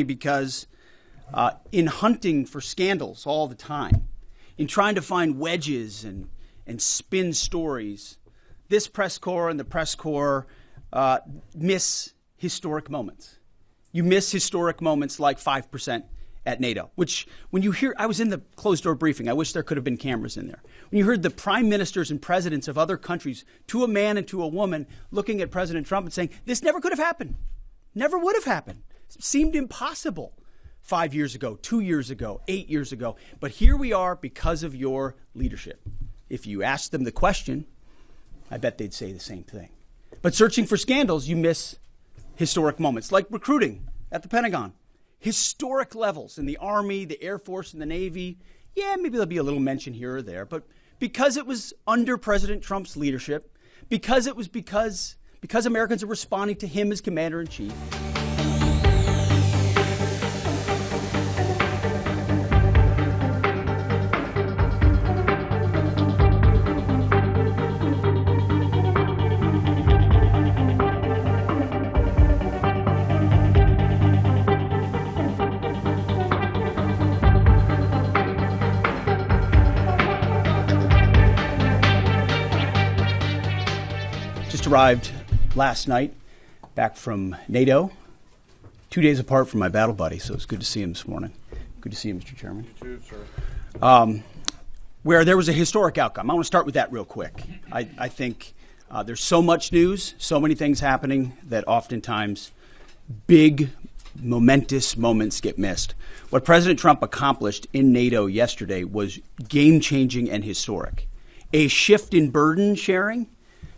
Because in hunting for scandals all the time, in trying to find wedges and spin stories, this press corps and the press corps miss historic moments. You miss historic moments like 5% at NATO, which when you hear, I was in the closed-door briefing. I wish there could have been cameras in there. When you heard the prime ministers and presidents of other countries, to a man and to a woman, looking at President Trump and saying, this never could have happened, never would have happened. It seemed impossible 5 years ago, 2 years ago, 8 years ago. But here we are because of your leadership. If you ask them the question, I bet they'd say the same thing. But searching for scandals, you miss historic moments, like recruiting at the Pentagon. Historic levels in the Army, the Air Force, and the Navy. Yeah, maybe there'll be a little mention here or there. But because it was under President Trump's leadership, because Americans are responding to him as commander-in-chief, just arrived last night back from NATO, 2 days apart from my battle buddy, so it's good to see him this morning. Good to see you, Mr. Chairman. You too, sir. Where there was a historic outcome. I want to start with that real quick. I think there's so much news, so many things happening that oftentimes big, momentous moments get missed. What President Trump accomplished in NATO yesterday was game-changing and historic. A shift in burden sharing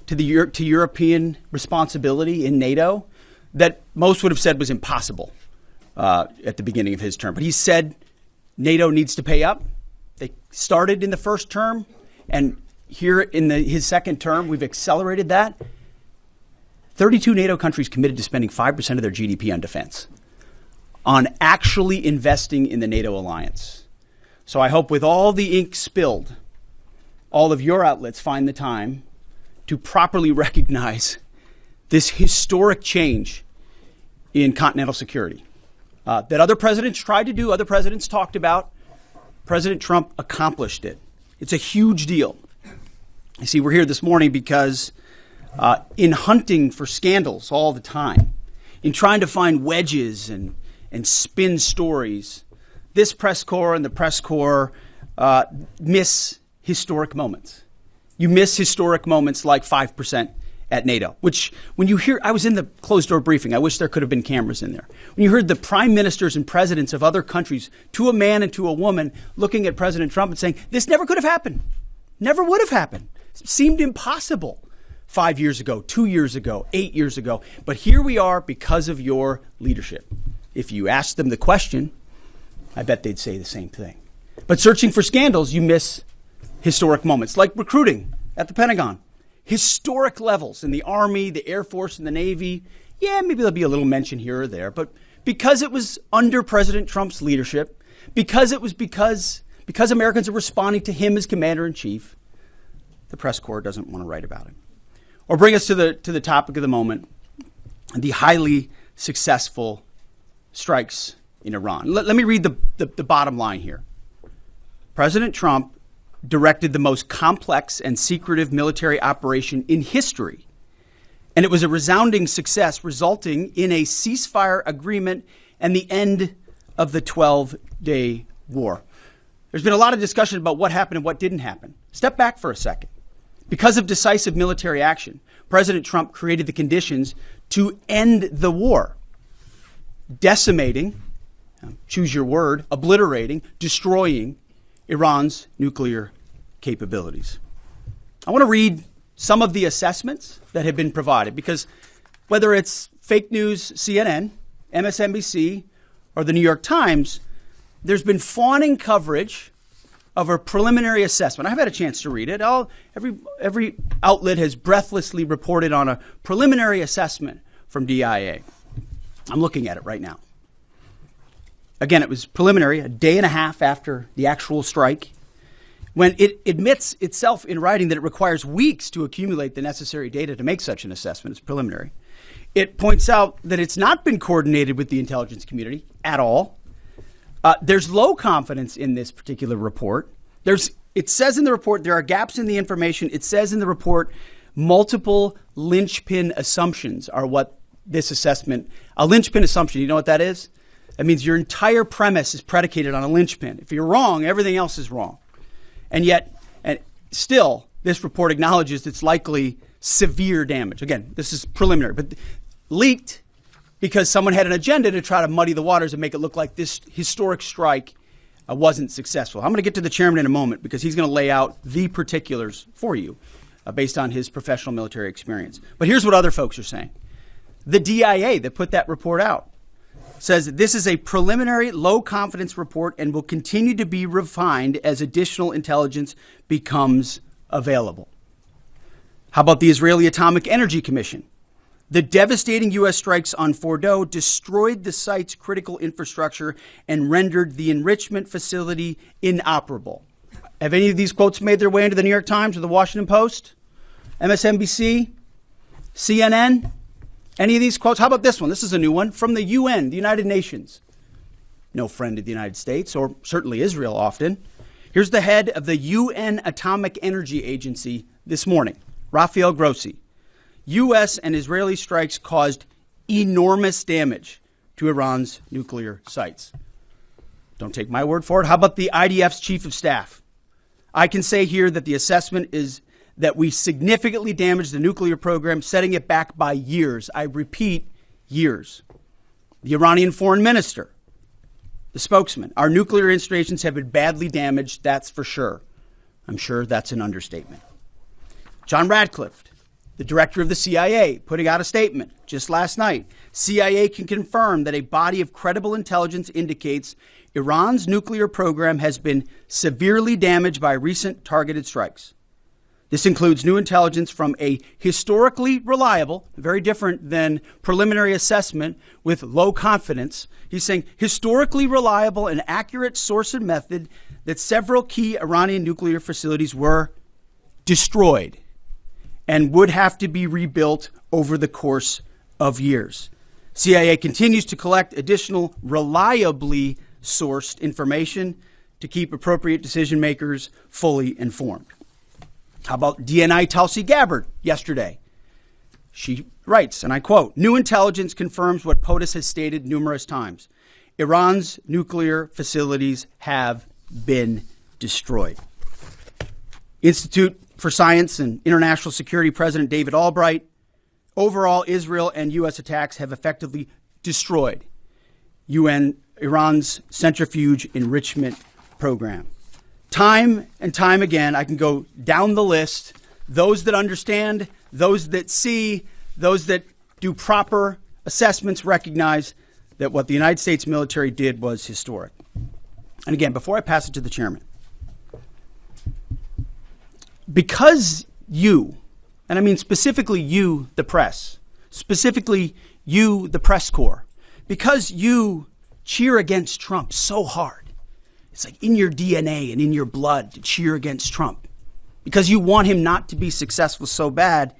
to European responsibility in NATO that most would have said was impossible at the beginning of his term. But he said NATO needs to pay up. They started in the first term, and here in his second term, we've accelerated that. 32 NATO countries committed to spending 5% of their GDP on defense, on actually investing in the NATO alliance. So I hope with all the ink spilled, all of your outlets find the time to properly recognize this historic change in continental security that other presidents tried to do, other presidents talked about. President Trump accomplished it. It's a huge deal. You see, we're here this morning because in hunting for scandals all the time, in trying to find wedges and spin stories, this press corps and the press corps miss historic moments. You miss historic moments like 5% at NATO, which when you hear, I was in the closed-door briefing. I wish there could have been cameras in there. When you heard the prime ministers and presidents of other countries, to a man and to a woman, looking at President Trump and saying, this never could have happened, never would have happened. It seemed impossible 5 years ago, 2 years ago, 8 years ago. But here we are because of your leadership. If you ask them the question, I bet they'd say the same thing. But searching for scandals, you miss historic moments, like recruiting at the Pentagon. Historic levels in the Army, the Air Force, and the Navy. Yeah, maybe there'll be a little mention here or there. But because it was under President Trump's leadership, because Americans are responding to him as commander-in-chief, the press corps doesn't want to write about it. Or bring us to the topic of the moment, the highly successful strikes in Iran. Let me read the bottom line here. President Trump directed the most complex and secretive military operation in history, and it was a resounding success, resulting in a ceasefire agreement and the end of the 12-day war. There's been a lot of discussion about what happened and what didn't happen. Step back for a second. Because of decisive military action, President Trump created the conditions to end the war, decimating, choose your word, obliterating, destroying Iran's nuclear capabilities. I want to read some of the assessments that have been provided, because whether it's fake news, CNN, MSNBC, or the New York Times, there's been fawning coverage of a preliminary assessment. I've had a chance to read it. Every outlet has breathlessly reported on a preliminary assessment from DIA. I'm looking at it right now. Again, it was preliminary, a day and a half after the actual strike, when it admits itself in writing that it requires weeks to accumulate the necessary data to make such an assessment. It's preliminary. It points out that it's not been coordinated with the intelligence community at all. There's low confidence in this particular report. It says in the report there are gaps in the information. It says in the report multiple linchpin assumptions are what this assessment, a linchpin assumption, you know what that is? That means your entire premise is predicated on a linchpin. If you're wrong, everything else is wrong. And still, this report acknowledges it's likely severe damage. Again, this is preliminary, but leaked because someone had an agenda to try to muddy the waters and make it look like this historic strike wasn't successful. I'm going to get to the chairman in a moment because he's going to lay out the particulars for you based on his professional military experience. But here's what other folks are saying. The DIA that put that report out says this is a preliminary low-confidence report and will continue to be refined as additional intelligence becomes available. How about the Israeli Atomic Energy Commission? The devastating U.S. strikes on Fordow destroyed the site's critical infrastructure and rendered the enrichment facility inoperable. Have any of these quotes made their way into the New York Times or the Washington Post? MSNBC? CNN? Any of these quotes? How about this one? This is a new one from the UN, the United Nations. No friend of the United States, or certainly Israel often. Here's the head of the UN Atomic Energy Agency this morning, Rafael Grossi. U.S. and Israeli strikes caused enormous damage to Iran's nuclear sites. Don't take my word for it. How about the IDF's chief of staff? I can say here that the assessment is that we significantly damaged the nuclear program, setting it back by years. I repeat, years. The Iranian foreign minister, the spokesman, our nuclear installations have been badly damaged, that's for sure. I'm sure that's an understatement. John Radcliffe, the director of the CIA, putting out a statement just last night. CIA can confirm that a body of credible intelligence indicates Iran's nuclear program has been severely damaged by recent targeted strikes. This includes new intelligence from a historically reliable, very different than preliminary assessment with low confidence. He's saying historically reliable and accurate source and method that several key Iranian nuclear facilities were destroyed and would have to be rebuilt over the course of years. CIA continues to collect additional reliably sourced information to keep appropriate decision makers fully informed. How about DNI Tulsi Gabbard yesterday? She writes, and I quote, "New intelligence confirms what POTUS has stated numerous times. Iran's nuclear facilities have been destroyed." Institute for Science and International Security President David Albright, overall, Israel and U.S. attacks have effectively destroyed Iran's centrifuge enrichment program. Time and time again, I can go down the list. Those that understand, those that see, those that do proper assessments recognize that what the United States military did was historic. And again, before I pass it to the chairman, because you, and I mean specifically you, the press, specifically you, the press corps, because you cheer against Trump so hard, it's like in your DNA and in your blood to cheer against Trump, because you want him not to be successful so bad,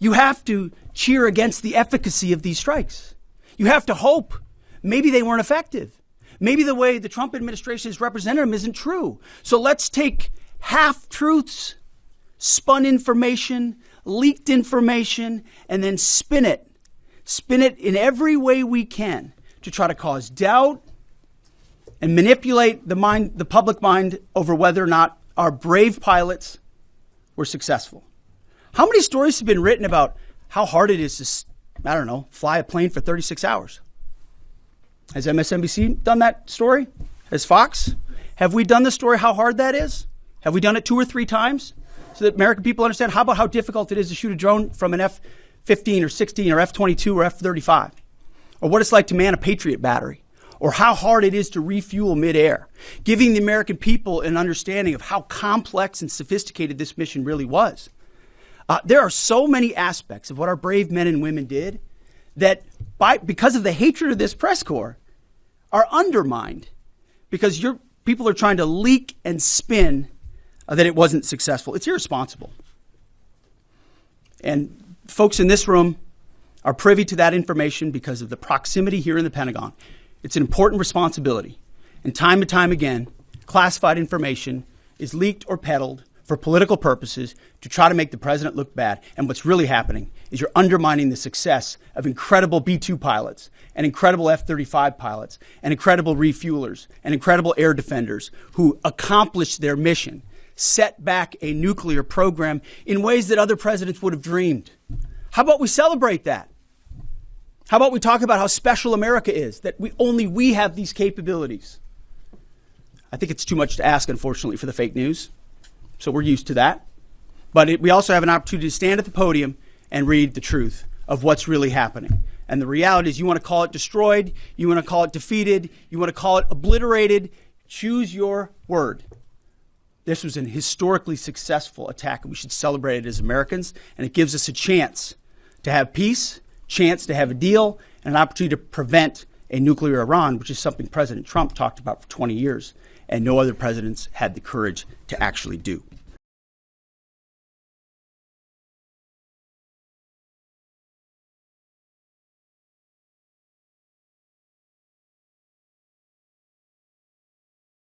you have to cheer against the efficacy of these strikes. You have to hope maybe they weren't effective. Maybe the way the Trump administration has represented them isn't true. So let's take half-truths, spun information, leaked information, and then spin it in every way we can to try to cause doubt and manipulate the public mind over whether or not our brave pilots were successful. How many stories have been written about how hard it is to, fly a plane for 36 hours? Has MSNBC done that story? Has Fox? Have we done the story how hard that is? Have we done it 2 or 3 times so that American people understand? How about how difficult it is to shoot a drone from an F-15 or 16 or F-22 or F-35? Or what it's like to man a Patriot battery? Or how hard it is to refuel midair? Giving the American people an understanding of how complex and sophisticated this mission really was. There are so many aspects of what our brave men and women did that because of the hatred of this press corps are undermined because your people are trying to leak and spin that it wasn't successful. It's irresponsible. And folks in this room, are privy to that information because of the proximity here in the Pentagon. It's an important responsibility. And time again, classified information is leaked or peddled for political purposes to try to make the president look bad. And what's really happening is you're undermining the success of incredible B-2 pilots and incredible F-35 pilots and incredible refuelers and incredible air defenders who accomplished their mission, set back a nuclear program in ways that other presidents would have dreamed. How about we celebrate that? How about we talk about how special America is, that only we have these capabilities? I think it's too much to ask, unfortunately, for the fake news. So we're used to that. But we also have an opportunity to stand at the podium and read the truth of what's really happening. And the reality is, you want to call it destroyed, you want to call it defeated, you want to call it obliterated, choose your word. This was an historically successful attack, and we should celebrate it as Americans. And it gives us a chance to have peace, chance to have a deal, and an opportunity to prevent a nuclear Iran, which is something President Trump talked about for 20 years, and no other presidents had the courage to actually do.